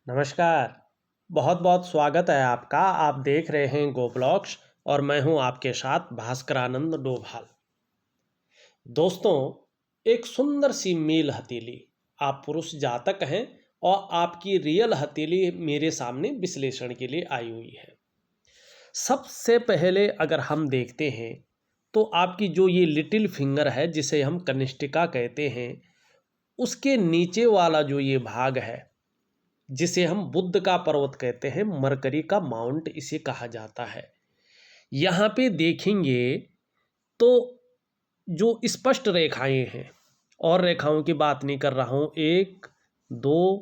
नमस्कार। बहुत बहुत स्वागत है आपका। आप देख रहे हैं गो ब्लॉग्स और मैं हूं आपके साथ भास्करानंद डोभाल। दोस्तों, एक सुंदर सी मेल हथेली, आप पुरुष जातक हैं और आपकी रियल हथेली मेरे सामने विश्लेषण के लिए आई हुई है। सबसे पहले अगर हम देखते हैं तो आपकी जो ये लिटिल फिंगर है जिसे हम कनिष्ठिका कहते हैं, उसके नीचे वाला जो ये भाग है जिसे हम बुद्ध का पर्वत कहते हैं, मरकरी का माउंट इसे कहा जाता है। यहाँ पे देखेंगे तो जो स्पष्ट रेखाएं हैं, और रेखाओं की बात नहीं कर रहा हूँ, 1 2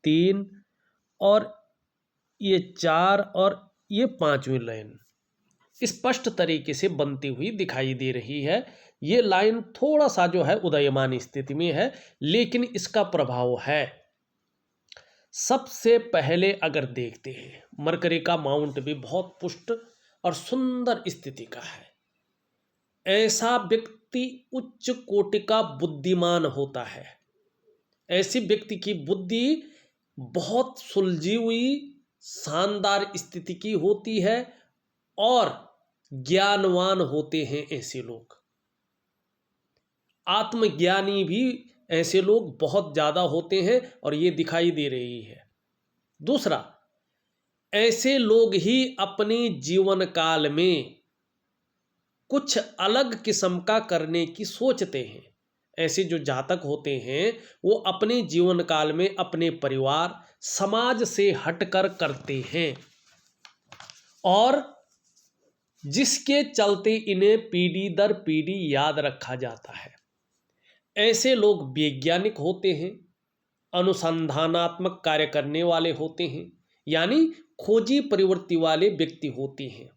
3 और ये 4 और ये 5वीं लाइन स्पष्ट तरीके से बनती हुई दिखाई दे रही है। ये लाइन थोड़ा सा जो है उदयमान स्थिति में है, लेकिन इसका प्रभाव है। सबसे पहले अगर देखते हैं, मरकरी का माउंट भी बहुत पुष्ट और सुंदर स्थिति का है। ऐसा व्यक्ति उच्च कोटि का बुद्धिमान होता है। ऐसी व्यक्ति की बुद्धि बहुत सुलझी हुई शानदार स्थिति की होती है और ज्ञानवान होते हैं ऐसे लोग। आत्मज्ञानी भी ऐसे लोग बहुत ज़्यादा होते हैं और ये दिखाई दे रही है। दूसरा, ऐसे लोग ही अपने जीवन काल में कुछ अलग किस्म का करने की सोचते हैं। ऐसे जो जातक होते हैं वो अपने जीवन काल में अपने परिवार समाज से हटकर करते हैं और जिसके चलते इन्हें पीढ़ी दर पीढ़ी याद रखा जाता है। ऐसे लोग वैज्ञानिक होते हैं, अनुसंधानात्मक कार्य करने वाले होते हैं, यानी खोजी प्रवृत्ति वाले व्यक्ति होते हैं।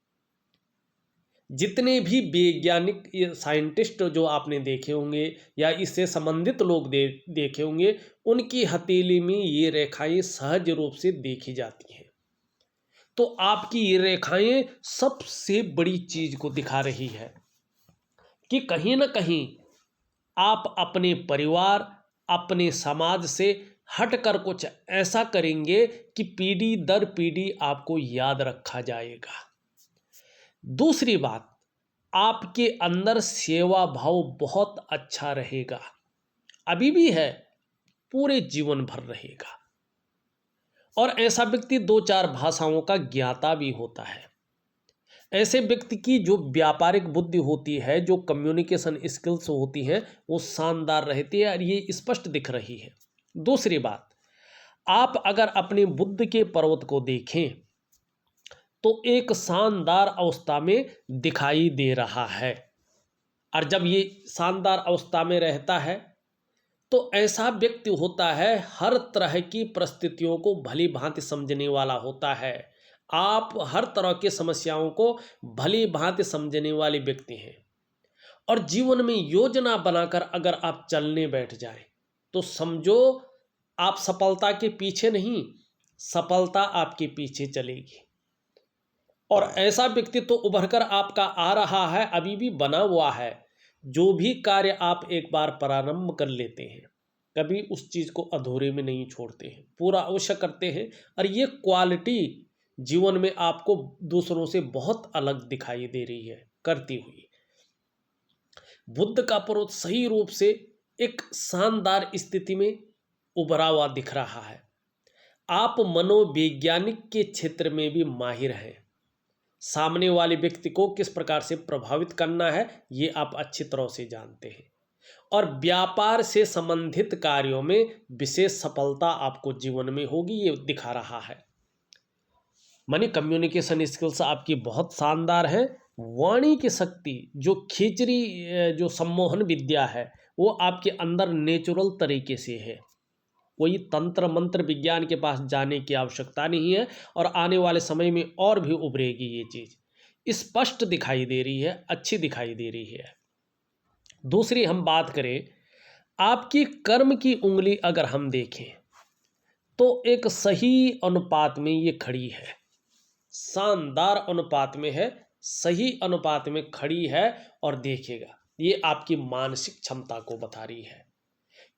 जितने भी वैज्ञानिक साइंटिस्ट जो आपने देखे होंगे या इससे संबंधित लोग देखे होंगे, उनकी हथेली में ये रेखाएं सहज रूप से देखी जाती हैं। तो आपकी ये रेखाएं सबसे बड़ी चीज को दिखा रही है कि कहीं ना कहीं आप अपने परिवार, अपने समाज से हटकर कुछ ऐसा करेंगे कि पीढ़ी दर पीढ़ी आपको याद रखा जाएगा। दूसरी बात, आपके अंदर सेवा भाव बहुत अच्छा रहेगा, अभी भी है, पूरे जीवन भर रहेगा। और ऐसा व्यक्ति 2-4 भाषाओं का ज्ञाता भी होता है। ऐसे व्यक्ति की जो व्यापारिक बुद्धि होती है, जो कम्युनिकेशन स्किल्स होती हैं, वो शानदार रहती है और ये स्पष्ट दिख रही है। दूसरी बात, आप अगर अपने बुद्ध के पर्वत को देखें तो एक शानदार अवस्था में दिखाई दे रहा है। और जब ये शानदार अवस्था में रहता है तो ऐसा व्यक्ति होता है, हर तरह की परिस्थितियों को भली भांति समझने वाला होता है। आप हर तरह की समस्याओं को भली भांति समझने वाले व्यक्ति हैं और जीवन में योजना बनाकर अगर आप चलने बैठ जाएं तो समझो आप सफलता के पीछे नहीं, सफलता आपके पीछे चलेगी। और ऐसा व्यक्ति तो उभर कर आपका आ रहा है, अभी भी बना हुआ है। जो भी कार्य आप एक बार प्रारंभ कर लेते हैं, कभी उस चीज़ को अधूरे में नहीं छोड़ते हैं, पूरा अवश्य करते हैं। और ये क्वालिटी जीवन में आपको दूसरों से बहुत अलग दिखाई दे रही है करती हुई। बुद्ध का पर्वत सही रूप से एक शानदार स्थिति में उभरा हुआ दिख रहा है। आप मनोवैज्ञानिक के क्षेत्र में भी माहिर हैं। सामने वाले व्यक्ति को किस प्रकार से प्रभावित करना है ये आप अच्छी तरह से जानते हैं और व्यापार से संबंधित कार्यों में विशेष सफलता आपको जीवन में होगी, ये दिखा रहा है। मानी कम्युनिकेशन स्किल्स आपकी बहुत शानदार है। वाणी की शक्ति, जो खिचड़ी, जो सम्मोहन विद्या है, वो आपके अंदर नेचुरल तरीके से है। कोई तंत्र मंत्र विज्ञान के पास जाने की आवश्यकता नहीं है और आने वाले समय में और भी उभरेगी। ये चीज़ स्पष्ट दिखाई दे रही है, अच्छी दिखाई दे रही है। दूसरी हम बात करें, आपकी कर्म की उंगली अगर हम देखें तो एक सही अनुपात में ये खड़ी है, शानदार अनुपात में है, सही अनुपात में खड़ी है। और देखिएगा, ये आपकी मानसिक क्षमता को बता रही है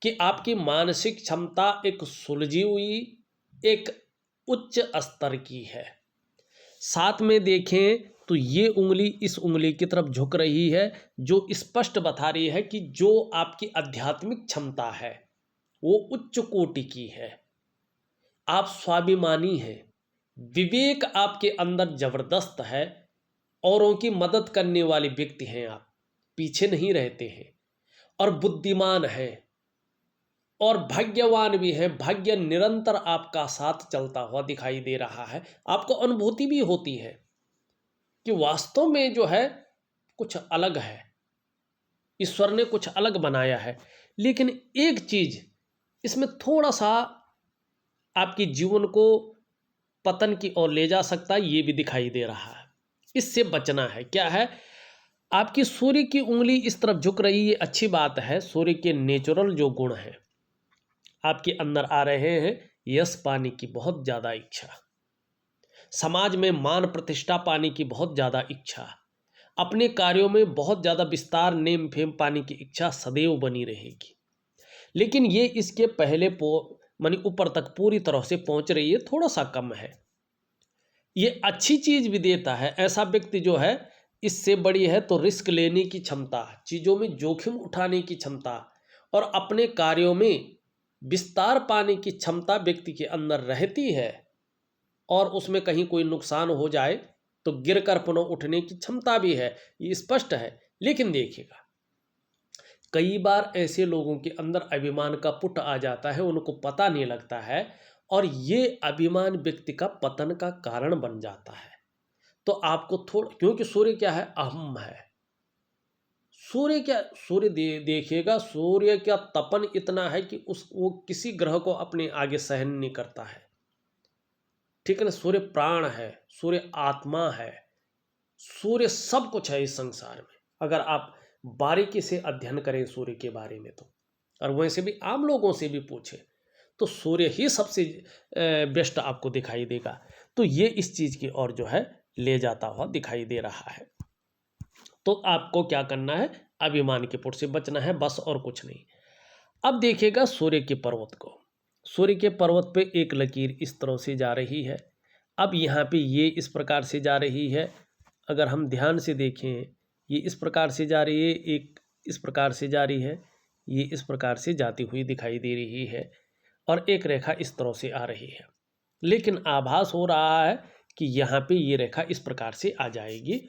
कि आपकी मानसिक क्षमता एक सुलझी हुई एक उच्च स्तर की है। साथ में देखें तो ये उंगली इस उंगली की तरफ झुक रही है, जो स्पष्ट बता रही है कि जो आपकी आध्यात्मिक क्षमता है वो उच्च कोटि की है। आप स्वाभिमानी हैं, विवेक आपके अंदर जबरदस्त है, औरों की मदद करने वाले व्यक्ति हैं, आप पीछे नहीं रहते हैं, और बुद्धिमान हैं और भाग्यवान भी हैं। भाग्य निरंतर आपका साथ चलता हुआ दिखाई दे रहा है। आपको अनुभूति भी होती है कि वास्तव में जो है कुछ अलग है, ईश्वर ने कुछ अलग बनाया है। लेकिन एक चीज इसमें थोड़ा सा आपके जीवन को पतन की ओर ले जा सकता है, ये भी दिखाई दे रहा है। इससे बचना है। क्या है? आपकी सूर्य की उंगली इस तरफ झुक रही है, अच्छी बात है। सूर्य के नेचुरल जो गुण हैं आपके अंदर आ रहे हैं, यश पाने की बहुत ज़्यादा इच्छा, समाज में मान प्रतिष्ठा पाने की बहुत ज़्यादा इच्छा, अपने कार्यों में बहुत ज़्यादा विस्तार नेम फेम पाने की इच्छा सदैव बनी रहेगी। लेकिन ये इसके पहले मानी ऊपर तक पूरी तरह से पहुंच रही है, थोड़ा सा कम है। ये अच्छी चीज़ भी देता है। ऐसा व्यक्ति जो है, इससे बड़ी है तो रिस्क लेने की क्षमता, चीज़ों में जोखिम उठाने की क्षमता और अपने कार्यों में विस्तार पाने की क्षमता व्यक्ति के अंदर रहती है। और उसमें कहीं कोई नुकसान हो जाए तो गिरकर पुनः उठने की क्षमता भी है, ये स्पष्ट है। लेकिन देखिएगा, कई बार ऐसे लोगों के अंदर अभिमान का पुट आ जाता है, उनको पता नहीं लगता है, और ये अभिमान व्यक्ति का पतन का कारण बन जाता है। तो आपको क्योंकि सूर्य क्या है? अहम है। सूर्य क्या? सूर्य देखिएगा, सूर्य का तपन इतना है कि वो किसी ग्रह को अपने आगे सहन नहीं करता है। ठीक है ना? सूर्य प्राण है, सूर्य आत्मा है, सूर्य सब कुछ है इस संसार में। अगर आप बारीकी से अध्ययन करें सूर्य के बारे में तो, और वैसे भी आम लोगों से भी पूछे तो सूर्य ही सबसे बेस्ट आपको दिखाई देगा। तो ये इस चीज़ की ओर जो है ले जाता हुआ दिखाई दे रहा है। तो आपको क्या करना है? अभिमान के पुट से बचना है, बस, और कुछ नहीं। अब देखिएगा सूर्य के पर्वत को। सूर्य के पर्वत पे एक लकीर इस तरह से जा रही है। अब यहाँ पे ये इस प्रकार से जा रही है। अगर हम ध्यान से देखें, ये इस प्रकार से जा रही है, एक इस प्रकार से जा रही है, ये इस प्रकार से जाती हुई दिखाई दे रही है, और एक रेखा इस तरह से आ रही है। लेकिन आभास हो रहा है कि यहाँ पे ये रेखा इस प्रकार से आ जाएगी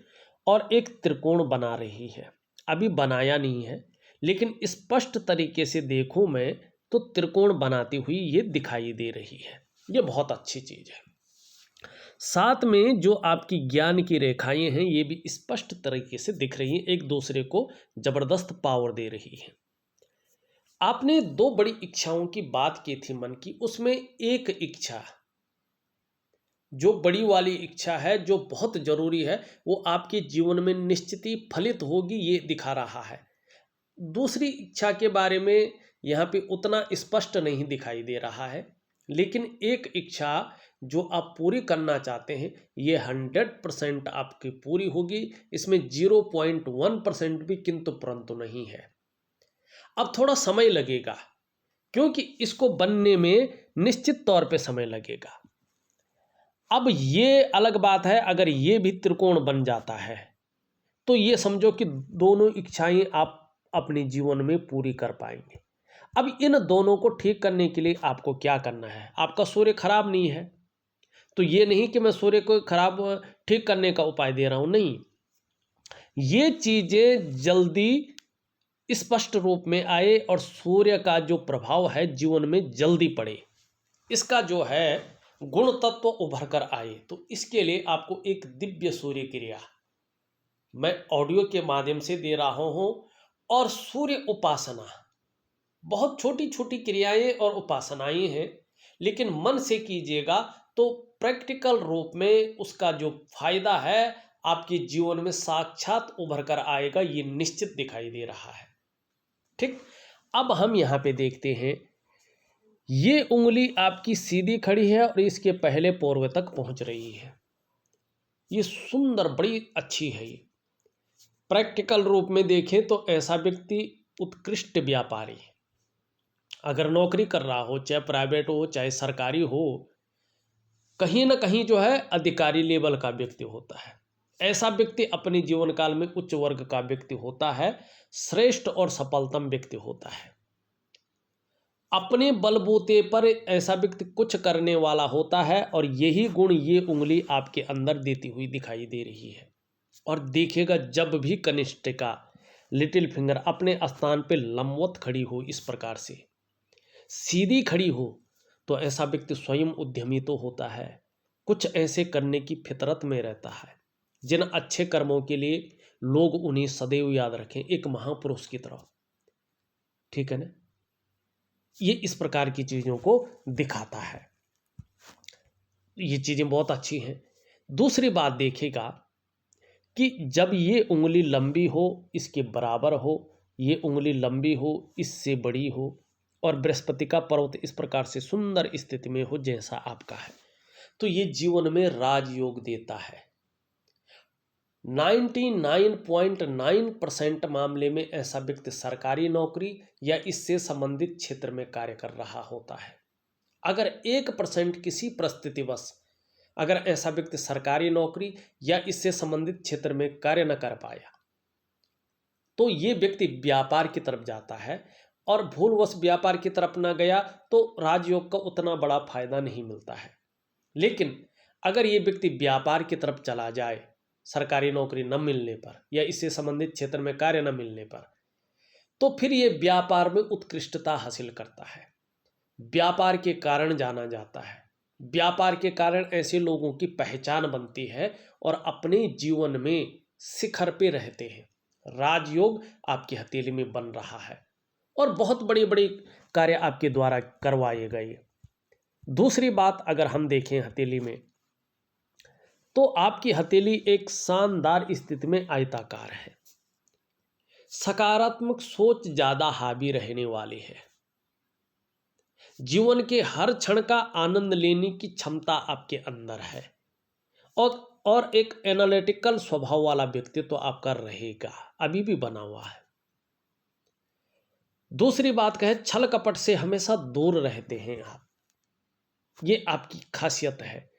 और एक त्रिकोण बना रही है। अभी बनाया नहीं है, लेकिन स्पष्ट तरीके से देखूं मैं तो त्रिकोण बनाती हुई ये दिखाई दे रही है। ये बहुत अच्छी चीज़ है। साथ में जो आपकी ज्ञान की रेखाएं हैं, ये भी स्पष्ट तरीके से दिख रही हैं, एक दूसरे को जबरदस्त पावर दे रही हैं। आपने दो बड़ी इच्छाओं की बात की थी मन की, उसमें एक इच्छा जो बड़ी वाली इच्छा है, जो बहुत जरूरी है, वो आपके जीवन में निश्चित ही फलित होगी, ये दिखा रहा है। दूसरी इच्छा के बारे में यहाँ पे उतना स्पष्ट नहीं दिखाई दे रहा है, लेकिन एक इच्छा जो आप पूरी करना चाहते हैं, ये 100% आपकी पूरी होगी। इसमें 0.1% भी किंतु परंतु नहीं है। अब थोड़ा समय लगेगा, क्योंकि इसको बनने में निश्चित तौर पे समय लगेगा। अब ये अलग बात है, अगर ये भी त्रिकोण बन जाता है तो ये समझो कि दोनों इच्छाएं आप अपने जीवन में पूरी कर पाएंगे। अब इन दोनों को ठीक करने के लिए आपको क्या करना है? आपका सूर्य खराब नहीं है, तो ये नहीं कि मैं सूर्य को खराब ठीक करने का उपाय दे रहा हूं, नहीं। ये चीजें जल्दी स्पष्ट रूप में आए और सूर्य का जो प्रभाव है जीवन में जल्दी पड़े, इसका जो है गुण तत्व उभर कर आए, तो इसके लिए आपको एक दिव्य सूर्य क्रिया मैं ऑडियो के माध्यम से दे रहा हूं। और सूर्य उपासना, बहुत छोटी छोटी क्रियाएं और उपासनाएं हैं, लेकिन मन से कीजिएगा तो प्रैक्टिकल रूप में उसका जो फायदा है आपके जीवन में साक्षात उभर कर आएगा, ये निश्चित दिखाई दे रहा है। ठीक, अब हम यहाँ पे देखते हैं, ये उंगली आपकी सीधी खड़ी है और इसके पहले पोर्वे तक पहुंच रही है। ये सुंदर, बड़ी अच्छी है। ये प्रैक्टिकल रूप में देखें तो ऐसा व्यक्ति उत्कृष्ट व्यापारी, अगर नौकरी कर रहा हो, चाहे प्राइवेट हो चाहे सरकारी हो, कहीं ना कहीं जो है अधिकारी लेवल का व्यक्ति होता है। ऐसा व्यक्ति अपने जीवन काल में उच्च वर्ग का व्यक्ति होता है, श्रेष्ठ और सफलतम व्यक्ति होता है। अपने बलबूते पर ऐसा व्यक्ति कुछ करने वाला होता है और यही गुण ये उंगली आपके अंदर देती हुई दिखाई दे रही है। और देखिएगा, जब भी कनिष्ठिका लिटिल फिंगर अपने स्थान पे लंबवत खड़ी हो, इस प्रकार से सीधी खड़ी हो, तो ऐसा व्यक्ति स्वयं उद्यमी तो होता है, कुछ ऐसे करने की फितरत में रहता है जिन अच्छे कर्मों के लिए लोग उन्हें सदैव याद रखें, एक महापुरुष की तरह। ठीक है ना? ये इस प्रकार की चीज़ों को दिखाता है। ये चीज़ें बहुत अच्छी हैं। दूसरी बात देखिएगा कि जब ये उंगली लंबी हो, इसके बराबर हो, ये उंगली लंबी हो, इससे बड़ी हो, और बृहस्पति का पर्वत इस प्रकार से सुंदर स्थिति में हो जैसा आपका है, तो ये जीवन में राजयोग देता है। 99.9% मामले में ऐसा व्यक्ति सरकारी नौकरी या इससे संबंधित क्षेत्र में कार्य कर रहा होता है। अगर 1% किसी परिस्थितिवश अगर ऐसा व्यक्ति सरकारी नौकरी या इससे संबंधित क्षेत्र में कार्य न कर पाया, तो ये व्यक्ति व्यापार की तरफ जाता है, और भूलवश व्यापार की तरफ न गया तो राजयोग का उतना बड़ा फायदा नहीं मिलता है। लेकिन अगर ये व्यक्ति व्यापार की तरफ चला जाए, सरकारी नौकरी न मिलने पर या इससे संबंधित क्षेत्र में कार्य न मिलने पर, तो फिर ये व्यापार में उत्कृष्टता हासिल करता है, व्यापार के कारण जाना जाता है, व्यापार के कारण ऐसे लोगों की पहचान बनती है और अपने जीवन में शिखर पे रहते हैं। राजयोग आपकी हथेली में बन रहा है और बहुत बड़े बड़े कार्य आपके द्वारा करवाए गए। दूसरी बात अगर हम देखें हथेली में, तो आपकी हथेली एक शानदार स्थिति में आयताकार है। सकारात्मक सोच ज्यादा हावी रहने वाली है। जीवन के हर क्षण का आनंद लेने की क्षमता आपके अंदर है, और एक एनालिटिकल स्वभाव वाला व्यक्तित्व तो आपका रहेगा, अभी भी बना हुआ है। दूसरी बात कहे, छल कपट से हमेशा दूर रहते हैं आप, ये आपकी खासियत है।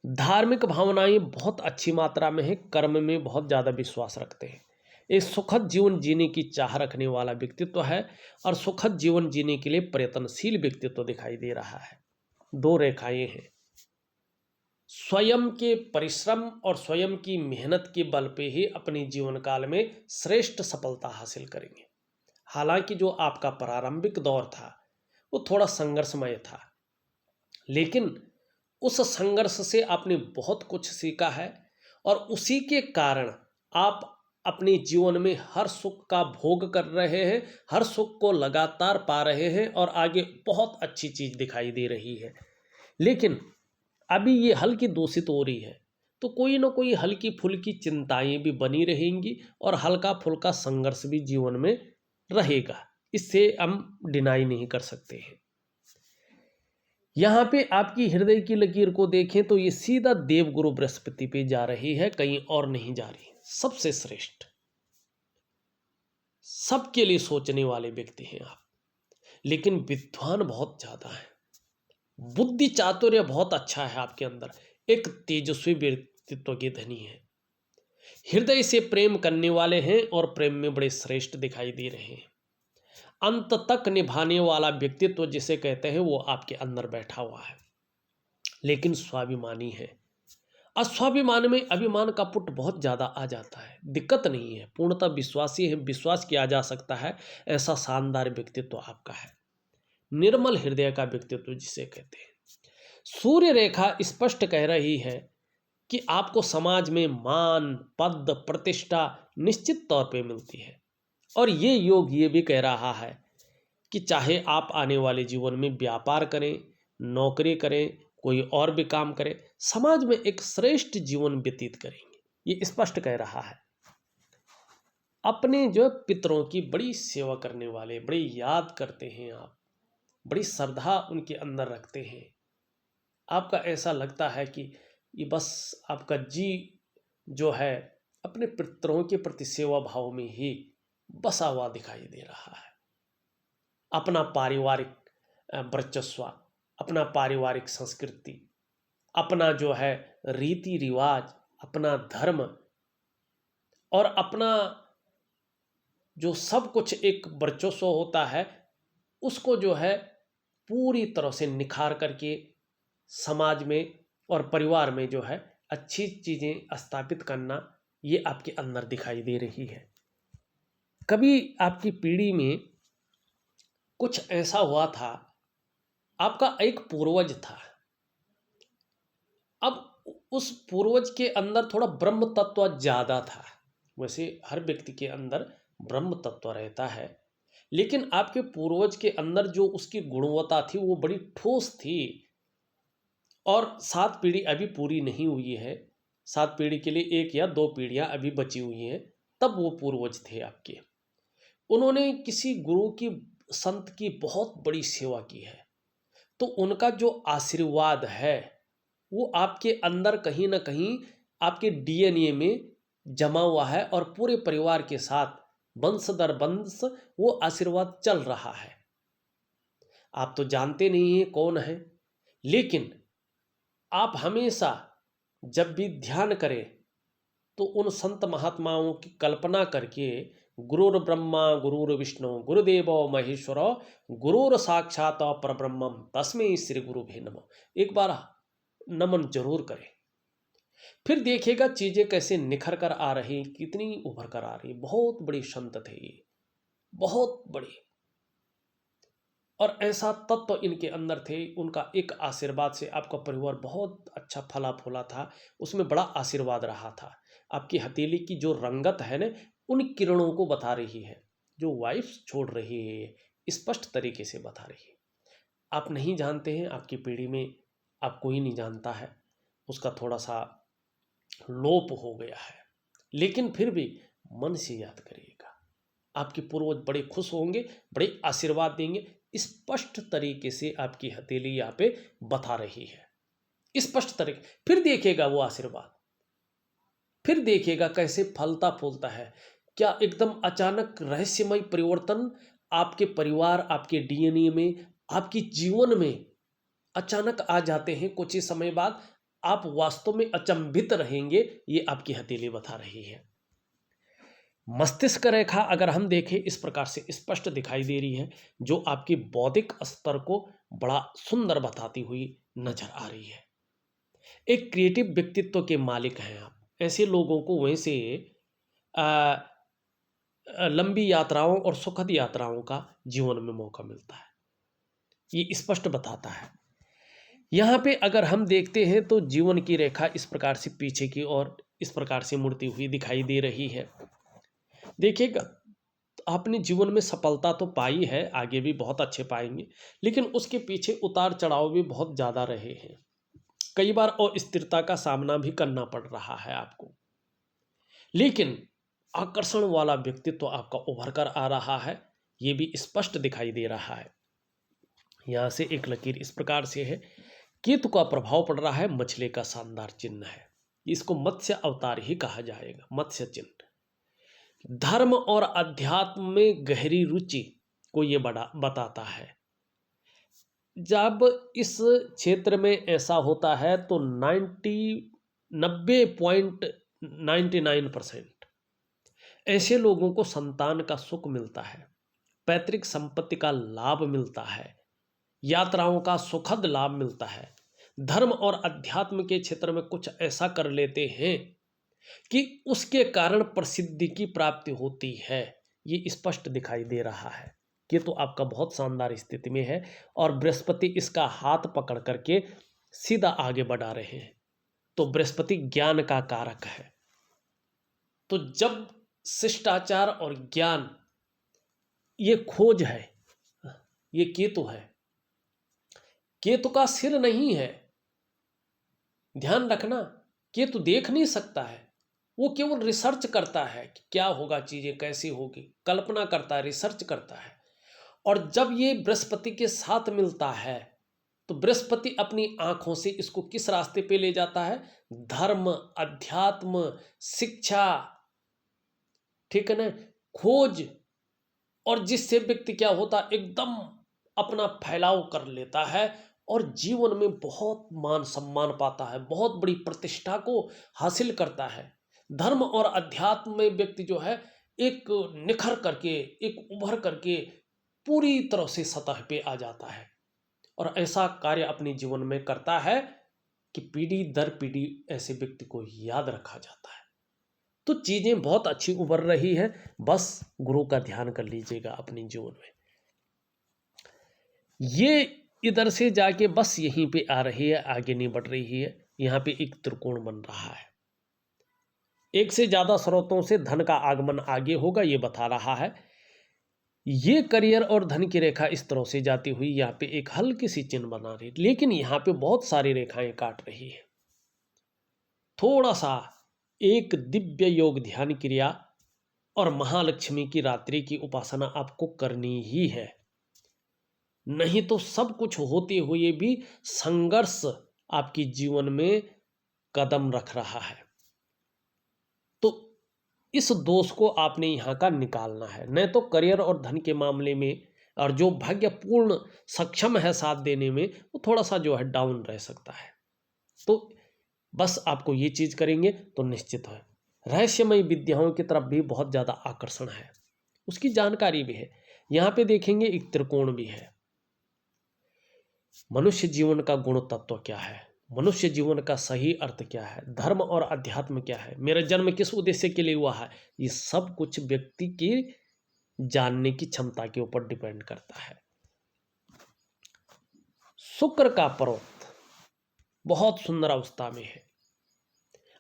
धार्मिक भावनाएं बहुत अच्छी मात्रा में है, कर्म में बहुत ज़्यादा विश्वास रखते हैं। एक सुखद जीवन जीने की चाह रखने वाला व्यक्तित्व है और सुखद जीवन जीने के लिए प्रयत्नशील व्यक्तित्व दिखाई दे रहा है। दो रेखाएं हैं, स्वयं के परिश्रम और स्वयं की मेहनत के बल पे ही अपने जीवन काल में श्रेष्ठ सफलता हासिल करेंगे। हालांकि जो आपका प्रारंभिक दौर था वो थोड़ा संघर्षमय था, लेकिन उस संघर्ष से आपने बहुत कुछ सीखा है और उसी के कारण आप अपने जीवन में हर सुख का भोग कर रहे हैं, हर सुख को लगातार पा रहे हैं और आगे बहुत अच्छी चीज दिखाई दे रही है। लेकिन अभी ये हल्की दूषित हो रही है, तो कोई ना कोई हल्की फुल्की चिंताएं भी बनी रहेंगी और हल्का फुल्का संघर्ष भी जीवन में रहेगा, इससे हम डिनाई नहीं कर सकते हैं। यहाँ पे आपकी हृदय की लकीर को देखें तो ये सीधा देवगुरु बृहस्पति पे जा रही है, कहीं और नहीं जा रही। सबसे श्रेष्ठ, सबके लिए सोचने वाले व्यक्ति हैं आप, लेकिन विद्वान बहुत ज्यादा है, बुद्धि चातुर्य बहुत अच्छा है आपके अंदर, एक तेजस्वी व्यक्तित्व के धनी है, हृदय से प्रेम करने वाले हैं और प्रेम में बड़े श्रेष्ठ दिखाई दे रहे हैं। अंत तक निभाने वाला व्यक्तित्व जिसे कहते हैं वो आपके अंदर बैठा हुआ है, लेकिन स्वाभिमानी है। अस्वाभिमान में अभिमान का पुट बहुत ज्यादा आ जाता है, दिक्कत नहीं है, पूर्णतः विश्वासी है, विश्वास किया जा सकता है, ऐसा शानदार व्यक्तित्व आपका है। निर्मल हृदय का व्यक्तित्व जिसे कहते हैं। सूर्य रेखा स्पष्ट कह रही है कि आपको समाज में मान, पद, प्रतिष्ठा निश्चित तौर पे मिलती है, और ये योग ये भी कह रहा है कि चाहे आप आने वाले जीवन में व्यापार करें, नौकरी करें, कोई और भी काम करें, समाज में एक श्रेष्ठ जीवन व्यतीत करेंगे, ये स्पष्ट कह रहा है। अपने जो पितरों की बड़ी सेवा करने वाले, बड़ी याद करते हैं आप, बड़ी श्रद्धा उनके अंदर रखते हैं, आपका ऐसा लगता है कि ये बस आपका जी जो है अपने पितरों के प्रति सेवा भाव में ही बसा हुआ दिखाई दे रहा है। अपना पारिवारिक वर्चस्व, अपना पारिवारिक संस्कृति, अपना जो है रीति रिवाज, अपना धर्म और अपना जो सब कुछ एक वर्चस्व होता है, उसको जो है पूरी तरह से निखार करके समाज में और परिवार में जो है अच्छी चीज़ें स्थापित करना, ये आपके अंदर दिखाई दे रही है। कभी आपकी पीढ़ी में कुछ ऐसा हुआ था, आपका एक पूर्वज था, अब उस पूर्वज के अंदर थोड़ा ब्रह्म तत्व ज़्यादा था। वैसे हर व्यक्ति के अंदर ब्रह्म तत्व रहता है, लेकिन आपके पूर्वज के अंदर जो उसकी गुणवत्ता थी वो बड़ी ठोस थी। और 7 पीढ़ी अभी पूरी नहीं हुई है, 7 पीढ़ी के लिए 1 या 2 पीढ़ियाँ अभी बची हुई हैं, तब वो पूर्वज थे आपके। उन्होंने किसी गुरु की, संत की बहुत बड़ी सेवा की है, तो उनका जो आशीर्वाद है वो आपके अंदर कहीं ना कहीं आपके डीएनए में जमा हुआ है और पूरे परिवार के साथ वंश दर वंश वो आशीर्वाद चल रहा है। आप तो जानते नहीं हैं कौन है, लेकिन आप हमेशा जब भी ध्यान करें तो उन संत महात्माओं की कल्पना करके गुरुर् ब्रह्मा गुरुर्विष्णु गुरुदेवो महेश्वर गुरुर साक्षात परब्रह्म तस्मै श्री गुरुभे नमः एक बार नमन जरूर करें। फिर देखिएगा चीजें कैसे निखर कर आ रही, कितनी उभर कर आ रही। बहुत बड़ी संत थे ये, बहुत बड़ी, और ऐसा तत्व इनके अंदर थे। उनका एक आशीर्वाद से आपका परिवार बहुत अच्छा फला फूला था, उसमें बड़ा आशीर्वाद रहा था। आपकी हथेली की जो रंगत है ना, उन किरणों को बता रही है, जो वाइफ छोड़ रही है, स्पष्ट तरीके से बता रही है। आप नहीं जानते हैं, आपकी पीढ़ी में आप कोई नहीं जानता है, उसका थोड़ा सा लोप हो गया है, लेकिन फिर भी मन से याद करिएगा। आपके पूर्वज बड़े खुश होंगे, बड़े आशीर्वाद देंगे। स्पष्ट तरीके से आपकी हथेली यहाँ पे बता रही है, स्पष्ट तरीके। फिर देखिएगा वो आशीर्वाद, फिर देखिएगा कैसे फलता फूलता है। क्या एकदम अचानक रहस्यमय परिवर्तन आपके परिवार, आपके डीएनए में, आपके जीवन में अचानक आ जाते हैं। कुछ ही समय बाद आप वास्तव में अचंभित रहेंगे। ये आपकी हथेली बता रही है। मस्तिष्क रेखा अगर हम देखें, इस प्रकार से स्पष्ट दिखाई दे रही है, जो आपके बौद्धिक स्तर को बड़ा सुंदर बताती हुई नजर आ रही है। एक क्रिएटिव व्यक्तित्व के मालिक हैं आप। ऐसे लोगों को वैसे लंबी यात्राओं और सुखद यात्राओं का जीवन में मौका मिलता है, ये स्पष्ट बताता है। यहाँ पे अगर हम देखते हैं तो जीवन की रेखा इस प्रकार से पीछे की ओर इस प्रकार से मुड़ती हुई दिखाई दे रही है। देखिएगा, आपने जीवन में सफलता तो पाई है, आगे भी बहुत अच्छे पाएंगे, लेकिन उसके पीछे उतार चढ़ाव भी बहुत ज़्यादा रहे हैं। कई बार अस्थिरता का सामना भी करना पड़ रहा है आपको, लेकिन आकर्षण वाला व्यक्तित्व आपका उभर कर आ रहा है, ये भी स्पष्ट दिखाई दे रहा है। यहाँ से एक लकीर इस प्रकार से है, केतु का प्रभाव पड़ रहा है, मछली का शानदार चिन्ह है, इसको मत्स्य अवतार ही कहा जाएगा, मत्स्य चिन्ह। धर्म और अध्यात्म में गहरी रुचि को ये बड़ा बताता है। जब इस क्षेत्र में ऐसा होता है तो 90.99% ऐसे लोगों को संतान का सुख मिलता है, पैतृक संपत्ति का लाभ मिलता है, यात्राओं का सुखद लाभ मिलता है। धर्म और अध्यात्म के क्षेत्र में कुछ ऐसा कर लेते हैं कि उसके कारण प्रसिद्धि की प्राप्ति होती है, ये स्पष्ट दिखाई दे रहा है। ये तो आपका बहुत शानदार स्थिति में है और बृहस्पति इसका हाथ पकड़ करके सीधा आगे बढ़ा रहे हैं। तो बृहस्पति ज्ञान का कारक है, तो जब शिष्टाचार और ज्ञान, ये खोज है, ये केतु है। केतु का सिर नहीं है, ध्यान रखना। केतु देख नहीं सकता है, वो केवल रिसर्च करता है कि क्या होगा, चीजें कैसी होगी, कल्पना करता है, रिसर्च करता है। और जब ये बृहस्पति के साथ मिलता है तो बृहस्पति अपनी आंखों से इसको किस रास्ते पे ले जाता है? धर्म, अध्यात्म, शिक्षा, ठीक है ना, खोज। और जिससे व्यक्ति क्या होता, एकदम अपना फैलाव कर लेता है और जीवन में बहुत मान सम्मान पाता है, बहुत बड़ी प्रतिष्ठा को हासिल करता है। धर्म और अध्यात्म में व्यक्ति जो है एक निखर करके, एक उभर करके पूरी तरह से सतह पे आ जाता है और ऐसा कार्य अपने जीवन में करता है कि पीढ़ी दर पीढ़ी ऐसे व्यक्ति को याद रखा जाता है। तो चीजें बहुत अच्छी उभर रही है, बस गुरु का ध्यान कर लीजिएगा अपने जीवन में। ये इधर से जाके बस यहीं पे आ रही है, आगे नहीं बढ़ रही है। यहाँ पे एक त्रिकोण बन रहा है, एक से ज्यादा स्रोतों से धन का आगमन आगे होगा, ये बता रहा है। ये करियर और धन की रेखा इस तरह से जाती हुई यहाँ पे एक हल्की सी चिन्ह बना रही, लेकिन यहाँ पे बहुत सारी रेखाएं काट रही है। थोड़ा सा एक दिव्य योग ध्यान क्रिया और महालक्ष्मी की रात्रि की उपासना आपको करनी ही है, नहीं तो सब कुछ होते हुए भी संघर्ष आपके जीवन में कदम रख रहा है। तो इस दोष को आपने यहाँ का निकालना है, नहीं तो करियर और धन के मामले में और जो भाग्यपूर्ण सक्षम है साथ देने में, वो थोड़ा सा जो है डाउन रह सकता है। तो बस आपको ये चीज करेंगे तो निश्चित है। रहस्यमय विद्याओं की तरफ भी बहुत ज्यादा आकर्षण है, उसकी जानकारी भी है। यहाँ पे देखेंगे एक त्रिकोण भी है। मनुष्य जीवन का गुण तत्व क्या है, मनुष्य जीवन का सही अर्थ क्या है, धर्म और अध्यात्म क्या है, मेरा जन्म किस उद्देश्य के लिए हुआ है, ये सब कुछ व्यक्ति की जानने की क्षमता के ऊपर डिपेंड करता है। शुक्र का पर्वत बहुत सुंदर अवस्था में है।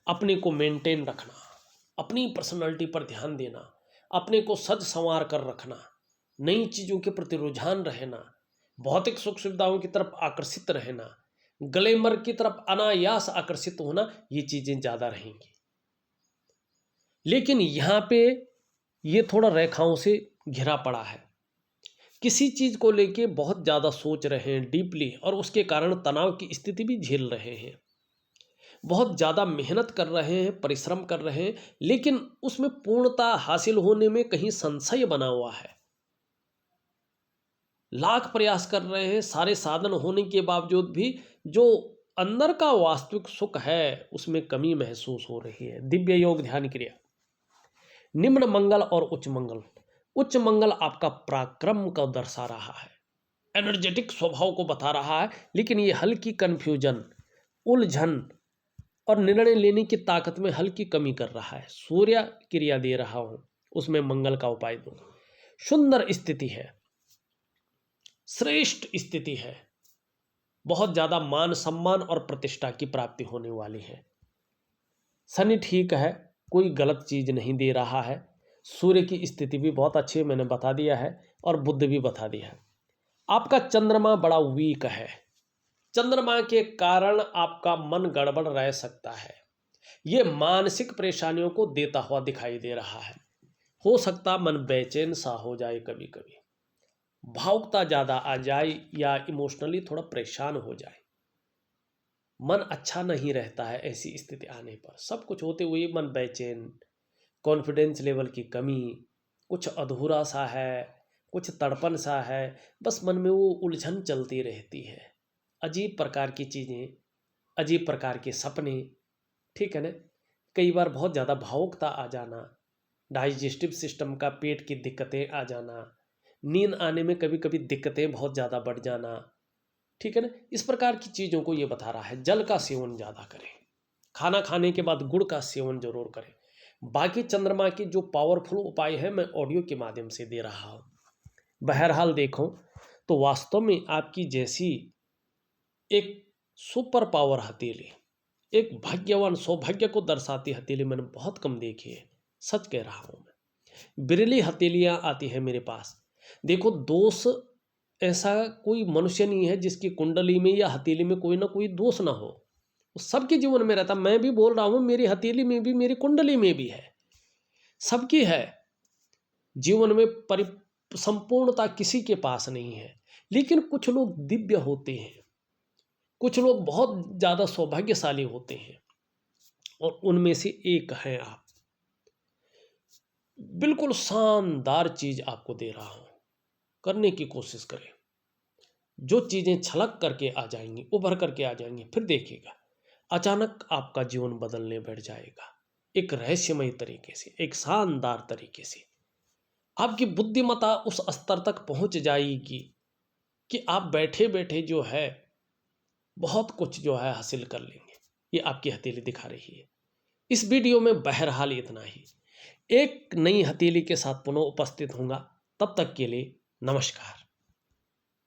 अपने को मेंटेन रखना, अपनी पर्सनालिटी पर ध्यान देना, अपने को सज संवार कर रखना, नई चीजों के प्रति रुझान रहना, भौतिक सुख सुविधाओं की तरफ आकर्षित रहना, ग्लैमर की तरफ अनायास आकर्षित होना, ये चीजें ज्यादा रहेंगी। लेकिन यहाँ पे ये थोड़ा रेखाओं से घिरा पड़ा है, किसी चीज को लेके बहुत ज्यादा सोच रहे हैं डीपली, और उसके कारण तनाव की स्थिति भी झेल रहे हैं, बहुत ज़्यादा मेहनत कर रहे हैं, परिश्रम कर रहे हैं, लेकिन उसमें पूर्णता हासिल होने में कहीं संशय बना हुआ है। लाख प्रयास कर रहे हैं, सारे साधन होने के बावजूद भी जो अंदर का वास्तविक सुख है उसमें कमी महसूस हो रही है। दिव्य योग ध्यान क्रिया, निम्न मंगल और उच्च मंगल। उच्च मंगल आपका पराक्रम का दर्शा रहा है, एनर्जेटिक स्वभाव को बता रहा है, लेकिन ये हल्की कंफ्यूजन, उलझन और निर्णय लेने की ताकत में हल्की कमी कर रहा है। सूर्य क्रिया दे रहा हूं, उसमें मंगल का उपाय दूंगा। सुंदर स्थिति है, श्रेष्ठ स्थिति है, बहुत ज्यादा मान सम्मान और प्रतिष्ठा की प्राप्ति होने वाली है। शनि ठीक है, कोई गलत चीज नहीं दे रहा है। सूर्य की स्थिति भी बहुत अच्छी है, मैंने बता दिया है, और बुध भी बता दिया है। आपका चंद्रमा बड़ा वीक है, चंद्रमा के कारण आपका मन गड़बड़ रह सकता है, ये मानसिक परेशानियों को देता हुआ दिखाई दे रहा है। हो सकता मन बेचैन सा हो जाए, कभी कभी भावुकता ज्यादा आ जाए या इमोशनली थोड़ा परेशान हो जाए, मन अच्छा नहीं रहता है। ऐसी स्थिति आने पर सब कुछ होते हुए मन बेचैन, कॉन्फिडेंस लेवल की कमी, कुछ अधूरा सा है, कुछ तड़पन सा है, बस मन में वो उलझन चलती रहती है, अजीब प्रकार की चीज़ें, अजीब प्रकार के सपने, ठीक है ना। कई बार बहुत ज़्यादा भावुकता आ जाना, डाइजेस्टिव सिस्टम का, पेट की दिक्कतें आ जाना, नींद आने में कभी कभी दिक्कतें बहुत ज़्यादा बढ़ जाना, ठीक है ना। इस प्रकार की चीज़ों को ये बता रहा है। जल का सेवन ज़्यादा करें, खाना खाने के बाद गुड़ का सेवन जरूर करें। बाकी चंद्रमा के जो पावरफुल उपाय हैं मैं ऑडियो के माध्यम से दे रहा हूँ। बहरहाल देखो तो वास्तव में आपकी जैसी एक सुपर पावर हथेली, एक भाग्यवान सौभाग्य को दर्शाती हथेली मैंने बहुत कम देखी है, सच कह रहा हूं मैं। बिरली हथेलियां आती है मेरे पास। देखो दोष ऐसा कोई मनुष्य नहीं है जिसकी कुंडली में या हथेली में कोई ना कोई दोष ना हो, वो सबके जीवन में रहता। मैं भी बोल रहा हूं, मेरी हथेली में भी, मेरी कुंडली में भी है, सबकी है। जीवन में संपूर्णता किसी के पास नहीं है, लेकिन कुछ लोग दिव्य होते हैं, कुछ लोग बहुत ज्यादा सौभाग्यशाली होते हैं, और उनमें से एक हैं आप। बिल्कुल शानदार चीज आपको दे रहा हूं, करने की कोशिश करें। जो चीज़ें छलक करके आ जाएंगी, उभर करके आ जाएंगी, फिर देखिएगा अचानक आपका जीवन बदलने बैठ जाएगा। एक रहस्यमय तरीके से, एक शानदार तरीके से आपकी बुद्धिमत्ता उस स्तर तक पहुंच जाएगी कि आप बैठे बैठे जो है बहुत कुछ जो है हासिल कर लेंगे। ये आपकी हथेली दिखा रही है। इस वीडियो में बहरहाल इतना ही। एक नई हथेली के साथ पुनः उपस्थित होऊंगा। तब तक के लिए नमस्कार।